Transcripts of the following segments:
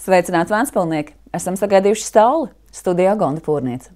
Sveicināti Ventspilnieki! Esam sagaidījuši sauli. Studijā Gonda Pūrniece.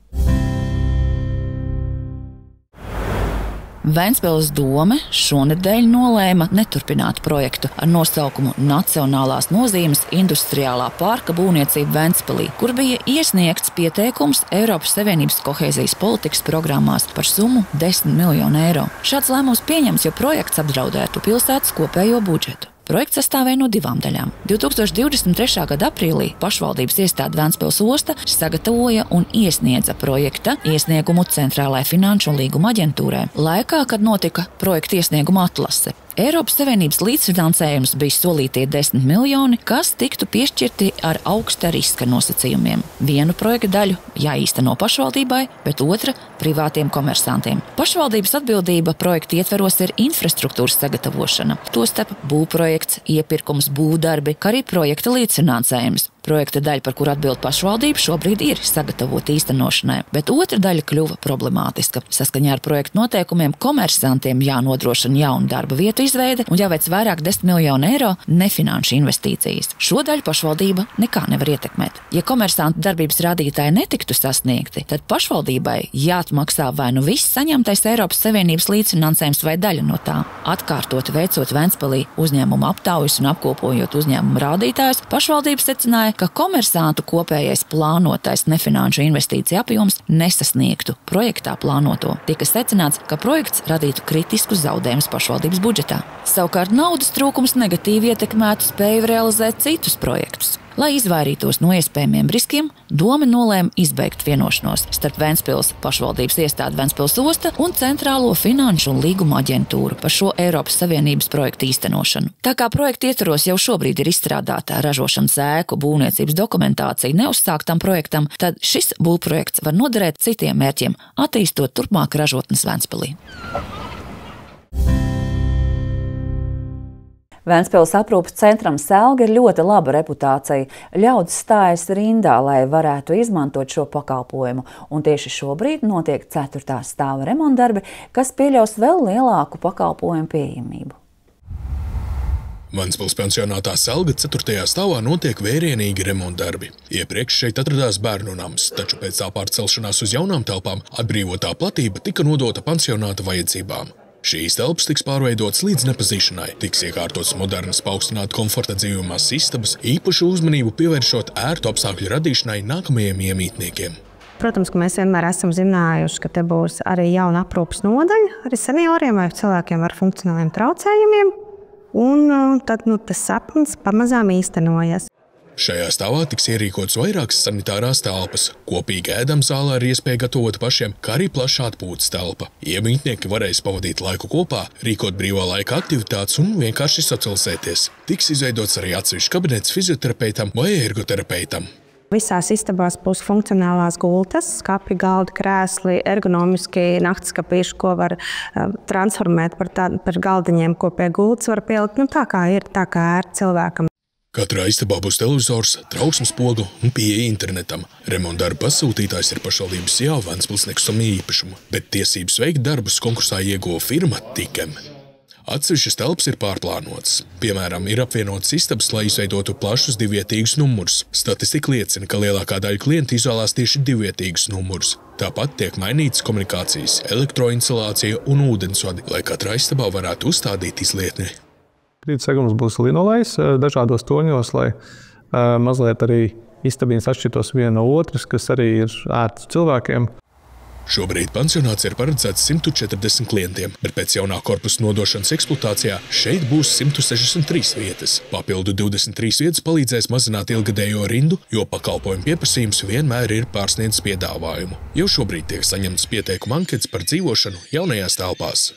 Ventspils dome šonedēļ nolēma neturpināt projektu ar nosaukumu Nacionālās nozīmes industriālā parka būvniecība Ventspilī, kur bija iesniegts pieteikums Eiropas Savienības kohēzijas politikas programmās par summu 10 miljonu eiro. Šāds lēmums pieņems, jo projekts apdraudētu pilsētas kopējo budžetu. Projekts sastāvēja no divām daļām. 2023. gada aprīlī pašvaldības iestāde Ventspils osta sagatavoja un iesniedza projekta iesniegumu Centrālajai finanšu un līguma aģentūrai, laikā, kad notika projekta iesnieguma atlase. Eiropas Savienības līdzfinansējums bija solītie 10 miljoni, kas tiktu piešķirti ar augsta riska nosacījumiem. Vienu projekta daļu jāīsteno pašvaldībai, bet otra privātiem komersantiem. Pašvaldības atbildība projekta ietveros ir infrastruktūras sagatavošana, tostarp būvprojekts, iepirkums, būvdarbi, kā arī projekta līdzfinansējums. Projekta daļa, par kuru atbild pašvaldība, šobrīd ir sagatavota īstenošanai, bet otra daļa kļuva problemātiska. Saskaņā ar projektu noteikumiem komersantiem jānodrošina jauna darba vietu izveide un jāveic vairāk 10 miljonu eiro nefinanšu investīcijas. Šo daļu pašvaldība nekā nevar ietekmēt. Ja komersantu darbības rādītāji netiktu sasniegti, tad pašvaldībai jāatmaksā vai nu viss saņemtais Eiropas Savienības līdzfinansējums vai daļa no tā. Atkārtot veicot Ventspilī uzņēmumu aptaujas un apkopojot uzņēmumu rādītājus, pašvaldība secināja, ka komersantu kopējais plānotais nefinanšu investīciju apjoms nesasniegtu projektā plānoto. Tika secināts, ka projekts radītu kritiskus zaudējumus pašvaldības budžetā. Savukārt naudas trūkums negatīvi ietekmētu spēju realizēt citus projektus. Lai izvairītos no iespējamiem riskiem, dome nolēma izbeigt vienošanos starp Ventspils pašvaldības iestādi Ventspils osta un Centrālo finanšu un līguma aģentūru par šo Eiropas Savienības projektu īstenošanu. Tā kā projekta ietvaros jau šobrīd ir izstrādāta ražošanas ēku būvniecības dokumentācija neuzsāktam projektam, tad šis būvprojekts var noderēt citiem mērķiem, attīstot turpmāk ražotnes Ventspilī. Ventspils aprūpes centram Selga ir ļoti laba reputācija. Ļaudis stājas rindā, lai varētu izmantot šo pakalpojumu, un tieši šobrīd notiek 4. stāva remontdarbi, kas pieļaus vēl lielāku pakalpojumu pieejamību. Ventspils pensionātā Selga 4. stāvā notiek vērienīgi remontdarbi. Iepriekš šeit atradās bērnu nams, taču pēc tā pārcelšanās uz jaunām telpām atbrīvotā platība tika nodota pensionāta vajadzībām. Šīs telpas tiks pārveidotas līdz nepazīšanai, tiks iekārtotas modernas paaugstināt komforta dzīvojamās istabas, īpašu uzmanību pievēršot ērtu apstākļu radīšanai nākamajiem iemītniekiem. Protams, ka mēs vienmēr esam zinājuši, ka te būs arī jauna aprūpes nodaļa, arī senioriem vai cilvēkiem ar funkcionāliem traucējumiem, un tad tas sapnis pamazām īstenojas. Šajā stāvā tiks ierīkots vairākas sanitārās telpas. Kopīgi ēdamzālē ir iespēja gatavot pašiem, kā arī plaša atpūtas telpa. Iemītnieki varēs pavadīt laiku kopā, rīkot brīvā laika aktivitātes un vienkārši socializēties. Tiks izveidots arī atsevišķs kabinets fizioterapeitam vai ergoterapeitam. Visās istabās būs funkcionālās gultas, skapi, galdi, krēsli, ergonomiski naktskapīši, ko var transformēt par galdiņiem, ko pie gultas var pielikt. Tā kā ir, tā kā ērti cilvēkam. Katrā istabā būs televizors, trauksmes poga un pieeja internetam. Remontdarbu pasūtītājs ir pašvaldības Ventspils nekustamā īpašuma, bet tiesības veikt darbus konkursā ieguva firma Tikem. Atsevišķas telpas ir pārplānotas. Piemēram, ir apvienotas istabas, lai izveidotu plašus divvietīgus numurus. Statistika liecina, ka lielākā daļa klientu izvēlās tieši divvietīgus numurus. Tāpat tiek mainītas komunikācijas, elektroinstalācija un ūdensvadi, lai katrā istabā varētu uzstādīt izlietni. Segums būs linolejs dažādos toņos, lai mazliet arī istabiņas atšķirtos viena no otras, kas arī ir ērts cilvēkiem. Šobrīd pensionāts ir paredzēts 140 klientiem, bet pēc jaunā korpusa nodošanas eksploatācijā šeit būs 163 vietas. Papildu 23 vietas palīdzēs mazināt ilgadējo rindu, jo pakalpojumu pieprasījums vienmēr ir pārsniedzis piedāvājumu. Jau šobrīd tiek saņemtas pieteikuma anketas par dzīvošanu jaunajās telpās.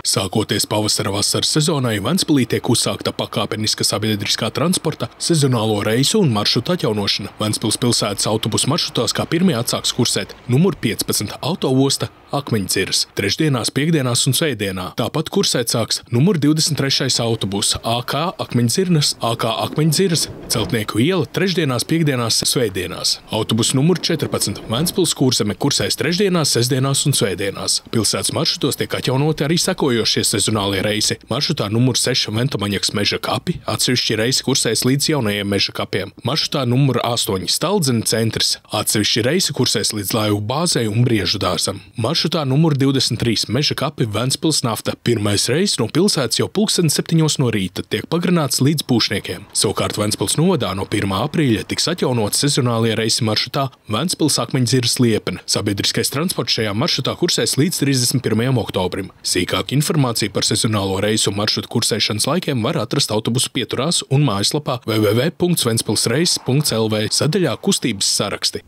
Sākoties pavasara-vasaras sezonai, Ventspilī tiek uzsākta pakāpeniska sabiedriskā transporta, sezonālo reisu un maršrutu atjaunošana. Ventspils pilsētas autobusu maršrutās kā pirmie atsāks kursēt numur 15 autoosta Akmeņdziras, trešdienās, piekdienās un svētdienā. Tāpat kursēt sāks numur 23. autobus AK Akmeņdzirnas, AK Akmeņdziras, Celtnieku iela, trešdienās, piekdienās, svētdienās. Autobus numur 14. Ventspils Kurzeme kursēs trešdienās, sestdienās un svētdienās. Pilsētas maršrutos tiek atjaunoti arī sekojošie sezonālie reisi. Maršrutā numur 6 Ventomaņaks Meža kapi, atsevišķi reisi kursēs līdz jaunajiem meža kapiem. Maršrutā numur 8 Staldzene centrs, atsevišķi reisi kursēs līdz Laivu bāzei un Briežu dārzam. Maršrutā numur 23 Meža kapi Ventspils nafta. Pirmais reiss no pilsētas jau 7:00 no rīta tiek pagarināts līdz Pūšniekiem. Savukārt Ventspils novadā no 1. aprīļa tiks atjaunot sezonālie reisi maršrutā Ventspils Akmeņdziras Liepene. Sabiedriskais transports šajā maršrutā kursēs līdz 31. oktobrim. Sīkāk informāciju par sezonālo reisu un maršrutu kursēšanas laikiem var atrast autobusu pieturās un mājaslapā www.ventspilsreiss.lv sadaļā kustības saraksti.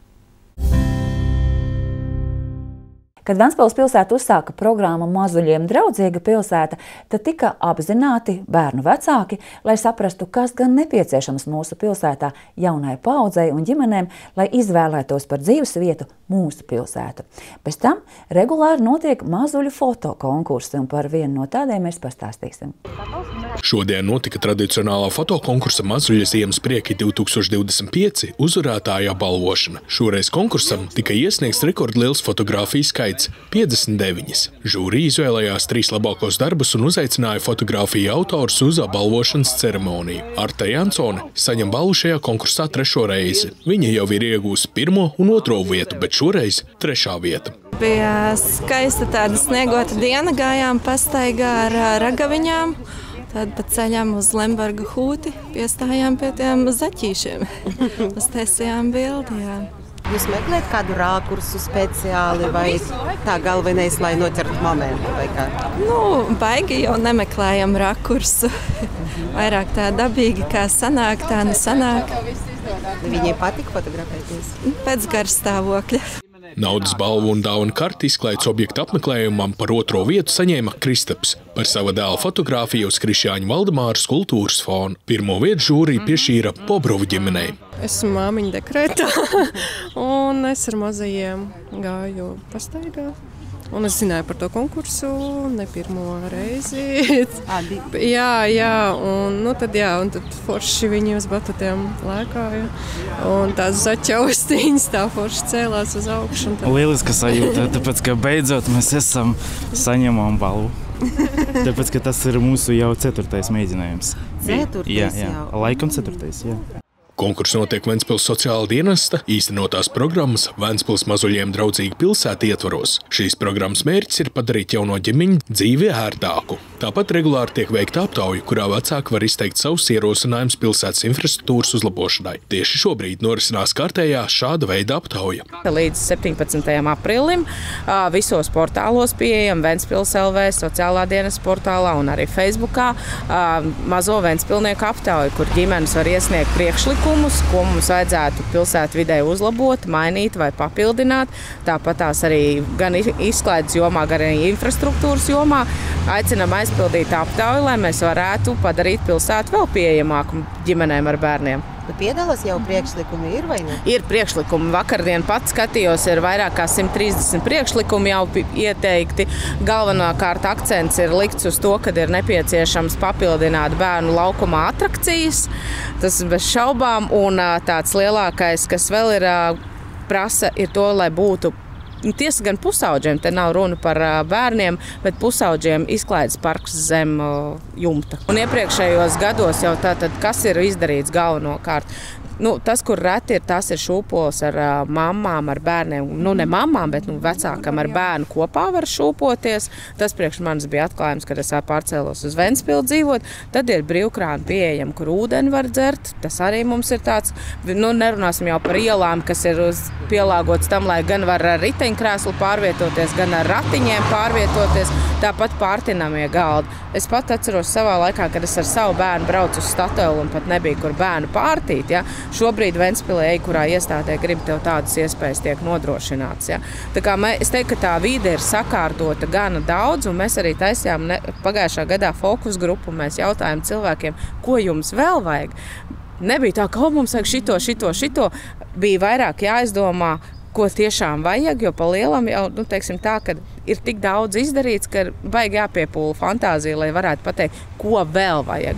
Kad Ventspils pilsēta uzsāka programmu Mazuļiem draudzīga pilsēta, tad tika apzināti bērnu vecāki, lai saprastu, kas gan nepieciešams mūsu pilsētā jaunai paaudzei un ģimenēm, lai izvēlētos par dzīves vietu mūsu pilsētu. Pēc tam regulāri notiek mazuļu fotokonkursi, un par vienu no tādiem mēs pastāstīsim. Šodien notika tradicionālā fotokonkursa Mazuļa ziemas prieki 2025 uzvarētāja balvošana. Šoreiz konkursam tika iesniegts rekordliels fotogrāfiju skaits - 59. Žūrija izvēlējās 3 labākos darbus un uzaicināja fotogrāfiju autors uz balvošanas ceremoniju. Arta Jansone saņem balvu šajā konkursā 3. reizi. Viņa jau ir iegūsi 1. un 2. vietu, bet šoreiz 3. vieta. Bija skaista tāda sniegota diena, gājām pastaigā ar ragaviņām. Tad pa ceļam uz Lemberga hūti piestājām pie tiem zaķīšiem. Uztaisījām bildi, jā. Jūs meklējat kādu rākursu speciāli vai tā galvenais, lai noķertu momentu vai kā? Baigi jau nemeklējam rakursu. Vairāk tā dabīgi, kā sanāk, tā nesanāk. Viņai patika fotografēties? Pēc garstāvokļa. Naudas balvu un dāvanu karti izklaides objektu apmeklējumam par 2. vietu saņēma Kristaps par sava dēla fotogrāfiju uz Krišjāņa Valdemāra skulptūras fonu. 1. vietu žūrija piešķīra Pobrovu ģimenei. Esmu māmiņa dekrētā un es ar mazajiem gāju pastaigā. Un es zināju par to konkursu ne 1. reizi. Jā, un tad forši viņi uz batutiem lēkāja. Un tās zaķaustīņas tā forši cēlās uz augšu. Lieliska sajūta, tāpēc, ka beidzot mēs saņemam balvu. Tāpēc, ka tas ir mūsu jau 4. mēģinājums. 4. Jā, laikam 4. jā. Konkurss notiek Ventspils sociāla dienesta īstenotās programmas Ventspils mazuļiem draudzīga pilsēta ietvaros. Šīs programmas mērķis ir padarīt jauno ģimeņu dzīvi ērtāku. Tāpat regulāri tiek veikta aptauja, kurā vecāki var izteikt savus ierosinājumus pilsētas infrastruktūras uzlabošanai. Tieši šobrīd norisinās kārtējā šāda veida aptauja. Līdz 17. aprīlim visos portālos pieejam Ventspils LV, sociālā dienas portālā un arī Facebookā mazo ventspilnieku aptauju, kur ģimenes var iesniegt priekšlikumus, ko mums vajadzētu pilsētvidē uzlabot, mainīt vai papildināt. Tāpat tās arī gan izklaides jomā, gan arī infrastruktūras jomā. Aicinam aizpildīt aptauju, lai mēs varētu padarīt pilsētu vēl pieejamāku ģimenēm ar bērniem. Piedalās jau priekšlikumi ir vai ne? Ir priekšlikumi. Vakardien pats skatījos, ir vairāk kā 130 priekšlikumi jau ieteikti. Galvenokārt akcents ir likts uz to, ka ir nepieciešams papildināt bērnu laukumā atrakcijas. Tas bez šaubām. Un tāds lielākais, kas vēl ir prasa, ir to, lai būtu tiesa gan pusauģiem, te nav runa par bērniem, bet pusauģiem izklaides parks zem jumta. Un iepriekšējos gados jau tātad, kas ir izdarīts galvenokārt? Tas, kur reti ir, tas ir šūpols ar mammām, ar bērniem. Ne mammām, bet vecākam ar bērnu kopā var šūpoties. Tas priekš manis bija atklājums, kad es pārcēlos uz Ventspilu dzīvot. Tad ir brīvkrāni pieejami, kur ūdeni var dzert. Tas arī mums ir tāds, nerunāsim jau par ielām, kas ir pielāgots tam, lai gan var ar riteņkrēslu pārvietoties, gan ar ratiņiem pārvietoties. Tāpat pārtinamie galdi. Es pat atceros savā laikā, kad es ar savu bērnu braucu uz Statoilu un pat nebija, kur bērnu pārtīt. Ja? Šobrīd Ventspilē, kurā iestādē grib tev tādas iespējas tiek nodrošināts. Ja? Tā kā es teiktu, ka tā vide ir sakārtota gana daudz, un mēs arī taisījām pagājušā gadā fokus grupu. Mēs jautājām cilvēkiem, ko jums vēl vajag. Nebija tā, ka mums vajag šito. Bija vairāk jāizdomā, ko tiešām vajag, jo pa lielam jau, teiksim tā, ka ir tik daudz izdarīts, ka baigi jāpiepūla fantāzija, lai varētu pateikt, ko vēl vajag.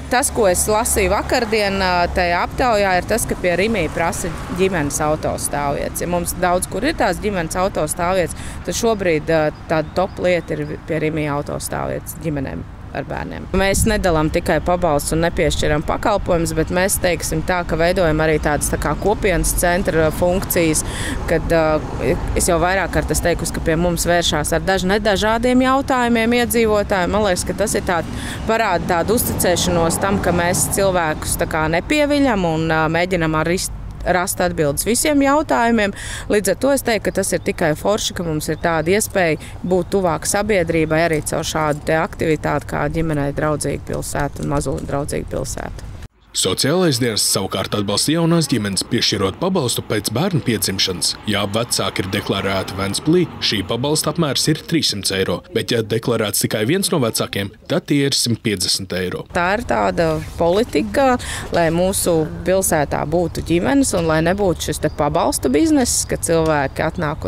Tas, ko es lasīju vakardien tajā aptaujā, ir tas, ka pie Rimī prasa ģimenes autostāvvietas. Ja mums daudz, kur ir tās ģimenes autostāvvietas, tad šobrīd tāda top lieta ir pie Rimī autostāvvietas ģimenēm ar bērniem. Mēs nedalām tikai pabalstus un nepiešķiram pakalpojumus, bet mēs teiksim tā, ka veidojam arī tādas tā kā kopienas centra funkcijas, kad es jau vairāk kārtas teikusi, ka pie mums vēršās ar nedažādiem jautājumiem iedzīvotājiem. Man liekas, ka tas ir parāda tādu uzticēšanos tam, ka mēs cilvēkus tā kā nepieviļam un mēģinam rast atbildes visiem jautājumiem. Līdz ar to es teiktu, ka tas ir tikai forši, ka mums ir tāda iespēja būt tuvāk sabiedrībai arī caur šādu aktivitāti kā ģimenei draudzīga pilsēta un mazuļu draudzīga pilsēta. Sociālais dienests savukārt atbalsta jaunās ģimenes, piešķirot pabalstu pēc bērnu piedzimšanas. Ja vecāki ir deklarēti Ventspilī, šī pabalsta apmērs ir 300 eiro, bet ja deklarēts tikai viens no vecākiem, tad tie ir 150 eiro. Tā ir tāda politika, lai mūsu pilsētā būtu ģimenes un lai nebūtu šis pabalstu bizness, ka cilvēki atnāk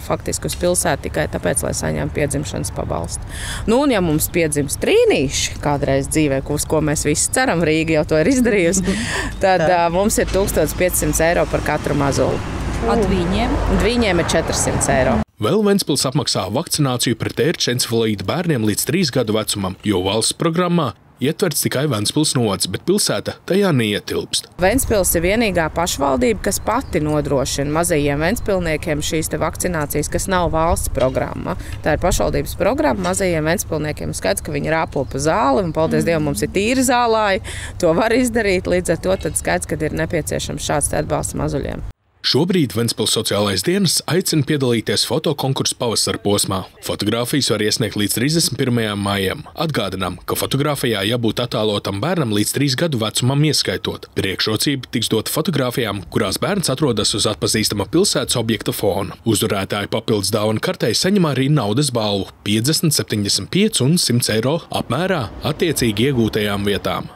faktiski uz pilsētu tikai tāpēc, lai saņem piedzimšanas pabalstu. Un ja mums piedzimst trīnīši kādreiz dzīvē, uz ko mēs visi ceram, Rīga jau to ir izdarījusi, tad mums ir 1500 eiro par katru mazuli. Viņiem ir 400 eiro. Vēl Ventspils apmaksā vakcināciju pret ērču encefalītu bērniem līdz 3 gadu vecumam, jo valsts programmā ietverts tikai Ventspils novads, bet pilsēta tajā neietilpst. Ventspils ir vienīgā pašvaldība, kas pati nodrošina mazajiem ventspilniekiem šīs vakcinācijas, kas nav valsts programma. Tā ir pašvaldības programma mazajiem ventspilniekiem. Skaidrs, ka viņi rāpo pa zāli, un paldies Dievam, mums ir tīri zālāji. To var izdarīt, līdz ar to tad skaidrs, ka ir nepieciešams šāds atbalsts mazuļiem. Šobrīd Ventspils sociālais dienests aicina piedalīties fotokonkursu pavasara posmā. Fotogrāfijas var iesniegt līdz 31. maijam. Atgādinām, ka fotogrāfijā jābūt attēlotam bērnam līdz 3 gadu vecumam ieskaitot. Priekšrocība tiks dota fotogrāfijām, kurās bērns atrodas uz atpazīstama pilsētas objekta fona. Uzvarētāji papildus dāvanu kartei saņem arī naudas balvu 50, 75 un 100 eiro apmērā attiecīgi iegūtajām vietām.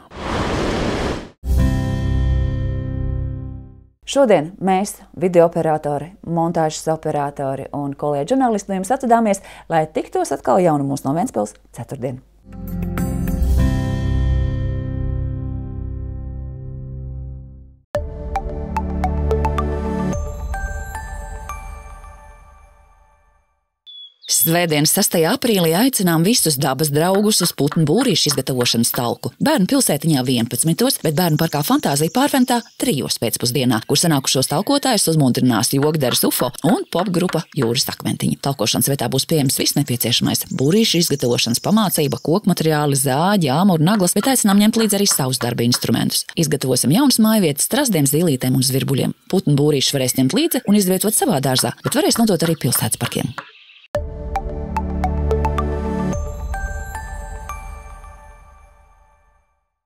Šodien mēs, videooperatori, montāžas operatori un kolēģi žurnālisti no jums atvadāmies, lai tiktos atkal jaunumos no Ventspils ceturtdien. Svētdien 6. aprīlī aicinām visus dabas draugus uz putnu būrīšu izgatavošanas talku. Bērnu pilsētiņā 11, bet bērnu parkā Fantāzija pārventā 3 pēcpusdienā, kur sanākušos talkotājus uzmundrinās Jogdaras UFO un popgrupa Jūras akmentiņi. Talkošanas vietā būs pieejams viss nepieciešamais - būrīšu izgatavošanas pamācība, kokmateriāli, zāģi, āmuri, naglas, bet aicinām ņemt līdzi arī savus darba instrumentus. Izgatavosim jaunas mājvietas strazdiem, zīlītēm un zvirbuļiem. Putnu būrīšu varēs ņemt līdzi un izvietot savā dārzā, bet varēs nodot arī pilsētas parkiem.